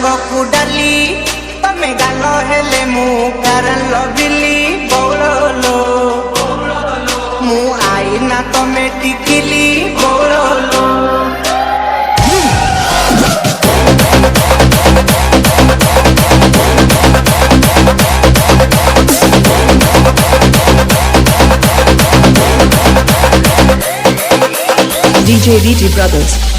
रंगकु डाली तमे गाल हेले मु कारण लभिली बौलो मु आईना तमे टिकिली बौलो DJ Brothers.